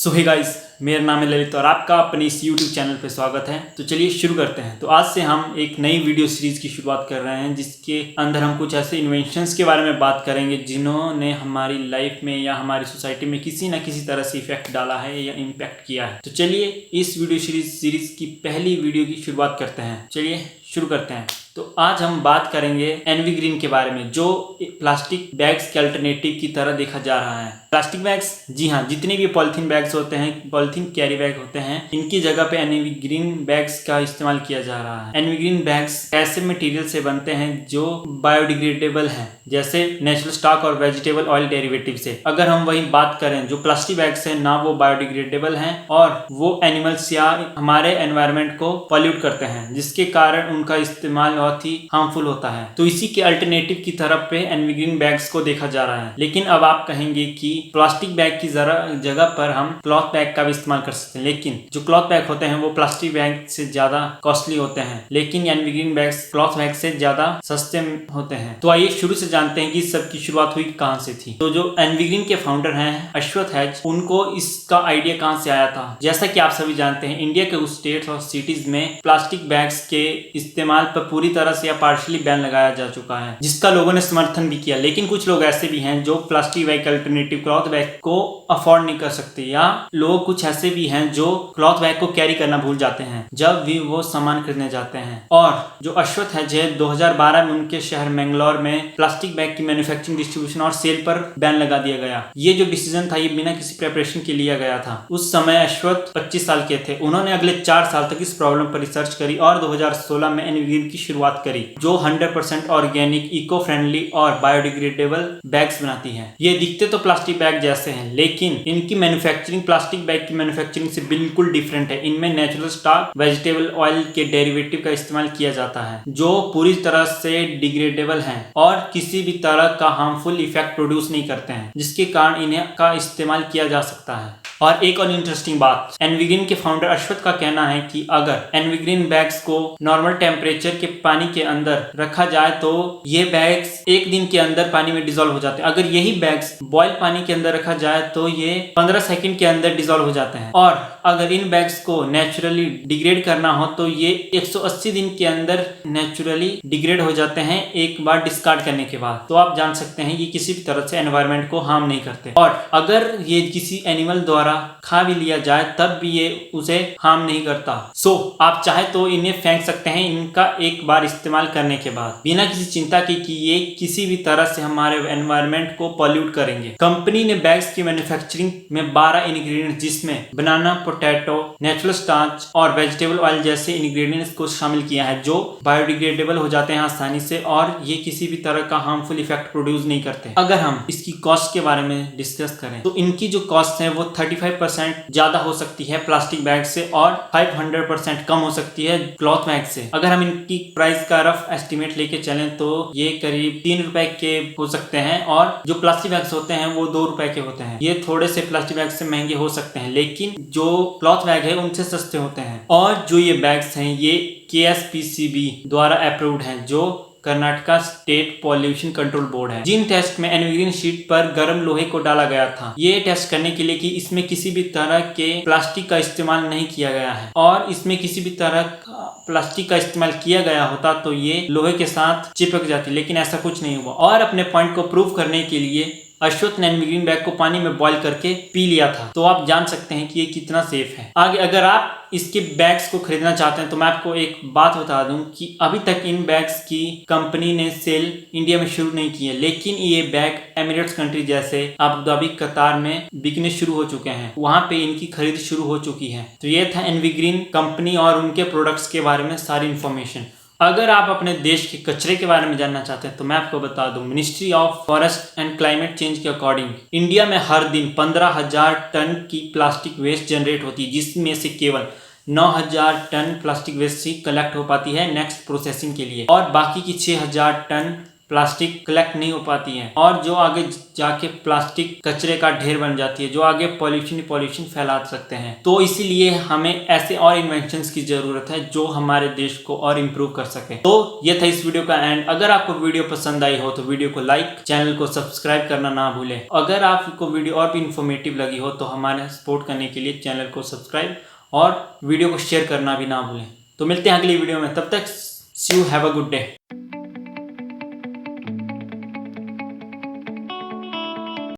सो hey guys, मेरा नाम है ललित और आपका अपने इस YouTube चैनल पे स्वागत है। तो चलिए शुरू करते हैं। तो आज से हम एक नई वीडियो सीरीज की शुरुआत कर रहे हैं जिसके अंदर हम कुछ ऐसे इन्वेंशंस के बारे में बात करेंगे जिन्होंने हमारी लाइफ में या हमारी सोसाइटी में किसी न किसी तरह से इफेक्ट डाला है या इम्पैक्ट किया है। तो चलिए इस वीडियो सीरीज की पहली वीडियो की शुरुआत करते हैं। चलिए शुरू करते हैं। तो आज हम बात करेंगे एनवी ग्रीन के बारे में, जो प्लास्टिक बैग्स के अल्टरनेटिव की तरह देखा जा रहा है। प्लास्टिक बैग्स, जी हाँ, जितने भी पॉलिथीन बैग्स होते हैं, पॉलिथीन कैरी बैग होते हैं, इनकी जगह पे एनवी ग्रीन बैग्स का इस्तेमाल किया जा रहा है। एनवी ग्रीन बैग्स ऐसे मटेरियल से बनते हैं जो बायोडिग्रेडेबल हैं, जैसे नेचुरल स्टॉक और वेजिटेबल ऑयल डेरिवेटिव से। अगर हम वही बात करें, जो प्लास्टिक बैग्स हैं ना वो बायोडिग्रेडेबल हैं और वो एनिमल्स या हमारे एनवायरनमेंट को पॉल्यूट करते हैं, जिसके कारण उनका इस्तेमाल बहुत ही हार्मफुल होता है। तो इसी के अल्टरनेटिव की तरफ पे एनवी ग्रीन बैग्स को देखा जा रहा है। लेकिन अब आप कहेंगे कि प्लास्टिक बैग की जगह पर हम क्लॉथ बैग का भी इस्तेमाल कर सकते हैं, लेकिन जो क्लॉथ बैग होते हैं वो प्लास्टिक बैग से ज्यादा कॉस्टली होते हैं, लेकिन एनवी ग्रीन बैग्स क्लॉथ बैग से ज्यादा सस्ते होते हैं। तो आइए शुरू से जानते हैं कि इस सब की शुरुआत हुई कहाँ से थी। तो जो एनवी ग्रीन के फाउंडर हैं अश्वथ हैज, उनको इसका आइडिया कहाँ से आया था। जैसा कि आप सभी जानते हैं, इंडिया के कुछ स्टेट्स और सिटीज में प्लास्टिक बैग्स के इस्तेमाल पर पूरी तरह से या पार्शियली बैन लगाया जा चुका है, जिसका लोगों ने समर्थन भी किया। लेकिन कुछ लोग ऐसे भी हैं जो plastic bag alternative cloth bag को अफोर्ड नहीं कर सकते, या लोग कुछ ऐसे भी हैं जो क्लॉथ बैग को कैरी करना भूल जाते हैं जब भी वो सामान खरीदने जाते हैं। और जो अश्वथ है, 2012 में उनके शहर मैंगलोर में प्लास्टिक बैग की मैन्युफैक्चरिंग, डिस्ट्रीब्यूशन और सेल पर बैन लगा दिया गया। ये जो डिसीजन था ये बिना किसी प्रिपरेशन के लिया गया था। उस समय अश्वथ 25 साल के थे। उन्होंने अगले 4 साल तक इस प्रॉब्लम पर रिसर्च करी और 2016 में एनवी ग्रीन की शुरुआत करी, जो 100% ऑर्गेनिक, इको फ्रेंडली और बायोडिग्रेडेबल बैग्स बनाती है। ये दिखते तो प्लास्टिक बैग जैसे हैं, लेकिन इनकी मैन्युफैक्चरिंग प्लास्टिक बैग की मैन्युफैक्चरिंग से बिल्कुल डिफरेंट है। इनमें नेचुरल स्टॉक, वेजिटेबल ऑयल के डेरिवेटिव का इस्तेमाल किया जाता है, जो पूरी तरह से डिग्रेडेबल हैं और किसी भी तरह का हार्मफुल इफेक्ट प्रोड्यूस नहीं करते हैं, जिसके कारण इन्हें का इस्तेमाल किया जा सकता है। और एक और इंटरेस्टिंग बात, एनवी ग्रीन के फाउंडर अश्वथ का कहना है कि अगर एनवी ग्रीन बैग्स को नॉर्मल टेम्परेचर के पानी के अंदर रखा जाए तो ये बैग्स 1 दिन के अंदर पानी में डिसॉल्व हो जाते हैं। अगर यही बैग्स बॉयल पानी के अंदर रखा जाए तो ये 15 सेकंड के अंदर डिसॉल्व हो जाते हैं। और अगर इन बैग्स को नेचुरली डिग्रेड करना हो तो ये 180 दिन के अंदर नेचुरली डिग्रेड हो जाते हैं, एक बार डिस्कार्ड करने के बाद। तो आप जान सकते हैं ये किसी भी तरह से एनवायरनमेंट को हार्म नहीं करते, और अगर ये किसी एनिमल द्वारा खा भी लिया जाए तब भी ये उसे हार्म नहीं करता। आप चाहे तो इन्हें फेंक सकते हैं इनका एक बार इस्तेमाल करने के बाद, बिना किसी चिंता के कि ये किसी भी तरह से हमारे एनवायरनमेंट को पॉल्यूट करेंगे। कंपनी ने बैग्स की मैन्युफैक्चरिंग में 12 इंग्रेडिएंट्स, जिसमें बनाना, पोटैटो, नेचुरल स्टार्च और वेजिटेबल ऑयल जैसे इंग्रेडिएंट्स को शामिल किया है, जो बायोडिग्रेडेबल हो जाते हैं आसानी से और ये किसी भी तरह का हार्मफुल इफेक्ट प्रोड्यूस नहीं करते। अगर हम इसकी कॉस्ट के बारे में डिस्कस करें तो इनकी जो कॉस्ट है वो 35% ज्यादा हो सकती है प्लास्टिक बैग से और 500% कम हो सकती है क्लॉथ बैग से। अगर हम इनकी प्राइस का रफ एस्टिमेट लेके चलें तो ये करीब 3 रुपए के हो सकते हैं, और जो प्लास्टिक बैग्स होते हैं वो 2 रुपए के होते हैं। ये थोड़े से प्लास्टिक बैग से महंगे हो सकते हैं, लेकिन जो क्लॉथ बैग है उनसे सस्ते होते हैं। और जो ये बैग्स हैं ये KSPCB द्वारा अप्रूव्ड हैं, जो Karnataka state pollution control board है। जिन टेस्ट में एनवी ग्रीन शीट पर गर्म लोहे को डाला गया था, ये टेस्ट करने के लिए कि इसमें किसी भी तरह के प्लास्टिक का इस्तेमाल नहीं किया गया है, और इसमें किसी भी तरह का प्लास्टिक का इस्तेमाल किया गया होता तो ये लोहे के साथ चिपक जाती, लेकिन ऐसा कुछ नहीं हुआ। और अपने पॉइंट को प्रूव करने के लिए अश्वथ ने एनवी ग्रीन बैग को पानी में बॉईल करके पी लिया था। तो आप जान सकते हैं कि ये कितना सेफ है। आगे अगर आप इसके बैग्स को खरीदना चाहते हैं तो मैं आपको एक बात बता दूं कि अभी तक इन बैग्स की कंपनी ने सेल इंडिया में शुरू नहीं की है, लेकिन ये बैग एमिरेट्स कंट्री जैसे अबू धाबी, कतार में बिकने शुरू हो चुके हैं। वहां पे इनकी खरीद शुरू हो चुकी है। तो ये था एनवी ग्रीन कंपनी और उनके प्रोडक्ट्स के बारे में सारी इन्फॉर्मेशन। अगर आप अपने देश के कचरे के बारे में जानना चाहते हैं तो मैं आपको बता दूं, ministry of forest and climate change के अकॉर्डिंग इंडिया में हर दिन 15,000 टन की प्लास्टिक वेस्ट जनरेट होती है, जिसमें से केवल 9,000 टन प्लास्टिक वेस्ट ही कलेक्ट हो पाती है नेक्स्ट प्रोसेसिंग के लिए, और बाकी की 6,000 टन प्लास्टिक कलेक्ट नहीं हो पाती है और जो आगे जाके प्लास्टिक कचरे का ढेर बन जाती है, जो आगे पॉल्यूशन फैला सकते हैं। तो इसीलिए हमें ऐसे और इन्वेंशंस की जरूरत है जो हमारे देश को और इम्प्रूव कर सके। तो ये था इस वीडियो का एंड। अगर आपको वीडियो पसंद आई हो तो वीडियो को लाइक, चैनल को सब्सक्राइब करना ना भूलें। अगर आपको वीडियो और भी इन्फॉर्मेटिव लगी हो तो हमारे सपोर्ट करने के लिए चैनल को सब्सक्राइब और वीडियो को शेयर करना भी ना भूलें। तो मिलते हैं अगली वीडियो में, तब तक see you, have a good day.